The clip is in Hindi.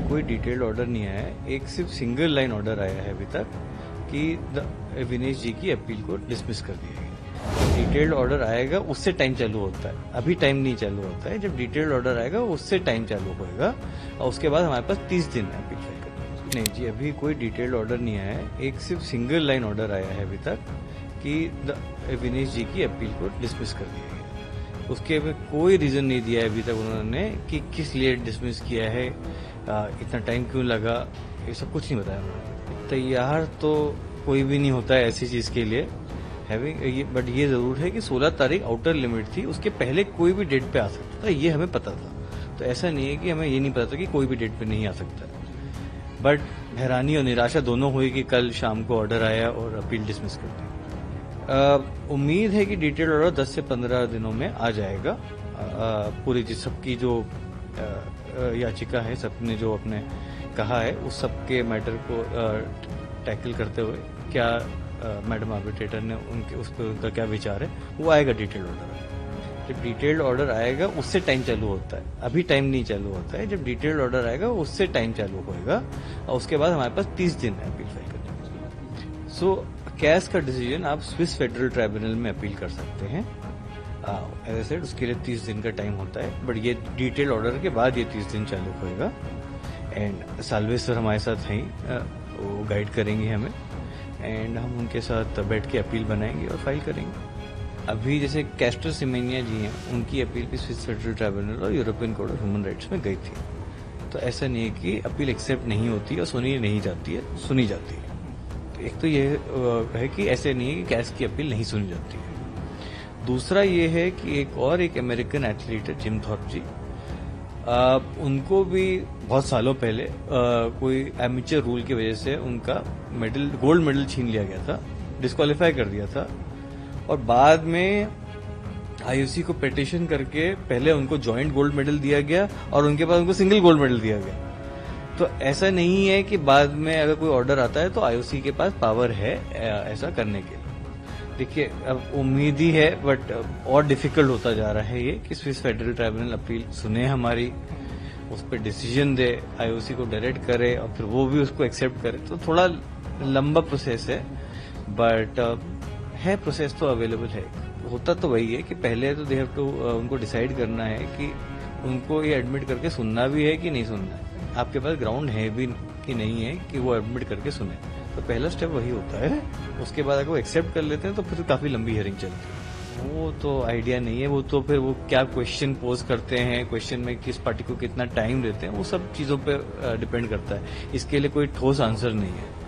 कोई डिटेल्ड ऑर्डर नहीं आया है। एक सिर्फ सिंगल लाइन ऑर्डर आया है अभी तक कि विनेश जी की अपील को डिसमिस कर दिया गया। डिटेल्ड ऑर्डर आएगा उससे टाइम चालू होता है, अभी टाइम नहीं चालू होता है। जब डिटेल्ड ऑर्डर आएगा उससे टाइम चालू होएगा और उसके बाद हमारे पास 30 दिन है अपील फाइल करने। नहीं जी, अभी कोई डिटेल्ड ऑर्डर नहीं आया है। एक सिर्फ सिंगल लाइन ऑर्डर आया है अभी तक कि विनेश जी की अपील को डिसमिस कर दिया गया। उसके में कोई रीजन नहीं दिया है अभी तक उन्होंने कि किस लिए डिसमिस किया है, इतना टाइम क्यों लगा, ये सब कुछ नहीं बताया उन्होंने। तैयार तो कोई भी नहीं होता है ऐसी चीज के लिए बट ये जरूर है कि 16 तारीख आउटर लिमिट थी, उसके पहले कोई भी डेट पे आ सकता था, ये हमें पता था। तो ऐसा नहीं है कि हमें ये नहीं पता था कि कोई भी डेट पे नहीं आ सकता। बट हैरानी और निराशा दोनों हुई कि कल शाम को ऑर्डर आया और अपील डिसमिस कर दी। उम्मीद है कि डिटेल ऑर्डर 10 से 15 दिनों में आ जाएगा। पूरी सबकी जो याचिका है, सबने जो अपने कहा है उस सब के मैटर को टैकल करते हुए क्या मैडम आर्बिट्रेटर ने उस पर उनका क्या विचार है, वो आएगा डिटेल ऑर्डर। जब डिटेल्ड ऑर्डर आएगा उससे टाइम चालू होता है, अभी टाइम नहीं चालू होता है। जब डिटेल्ड ऑर्डर आएगा उससे टाइम चालू होएगा और उसके बाद हमारे पास 30 दिन है अपील फाइल करने। सो कैस का डिसीजन आप स्विस फेडरल ट्राइब्यूनल में अपील कर सकते हैं। एज आई सेड, उसके लिए 30 दिन का टाइम होता है, बट ये डिटेल ऑर्डर के बाद ये 30 दिन चालू होएगा। एंड सालवे सर हमारे साथ हैं, वो गाइड करेंगे हमें एंड हम उनके साथ बैठ के अपील बनाएंगे और फाइल करेंगे। अभी जैसे कैस्टर सिमेनिया जी हैं, उनकी अपील भी स्विस फेडरल ट्राइब्यूनल और European court of human rights में गई थी। तो ऐसा नहीं है कि अपील एक्सेप्ट नहीं होती और सुनी नहीं जाती है, सुनी जाती है। एक तो ये है कि ऐसे नहीं है कि कैस की अपील नहीं सुनी जाती है। दूसरा ये है कि एक अमेरिकन एथलीट है जिम थॉर्प जी, उनको भी बहुत सालों पहले कोई एमेचर रूल की वजह से उनका गोल्ड मेडल छीन लिया गया था, डिस्क्वालीफाई कर दिया था। और बाद में आईओसी को पिटीशन करके पहले उनको जॉइंट गोल्ड मेडल दिया गया और उनके बाद उनको सिंगल गोल्ड मेडल दिया गया। तो ऐसा नहीं है कि बाद में अगर कोई ऑर्डर आता है तो आईओसी के पास पावर है ऐसा करने के लिए। देखिए, अब उम्मीद ही है बट और डिफिकल्ट होता जा रहा है ये कि स्विस फेडरल ट्राइब्यूनल अपील सुने हमारी, उस पर डिसीजन दे, आईओसी को डायरेक्ट करे और फिर वो भी उसको एक्सेप्ट करे। तो थोड़ा लंबा प्रोसेस है बट है, प्रोसेस तो अवेलेबल है। होता तो वही है कि पहले तो दे हैव टू उनको डिसाइड करना है कि उनको ये एडमिट करके सुनना भी है कि नहीं सुनना है, आपके पास ग्राउंड है भी कि नहीं है कि वो एडमिट करके सुने। तो पहला स्टेप वही होता है। उसके बाद अगर वो एक्सेप्ट कर लेते हैं तो फिर काफी लंबी हियरिंग चलती है। वो तो आइडिया नहीं है, वो तो फिर वो क्या क्वेश्चन पोज करते हैं, क्वेश्चन में किस पार्टी को कितना टाइम देते हैं, वो सब चीजों पे डिपेंड करता है। इसके लिए कोई ठोस आंसर नहीं है।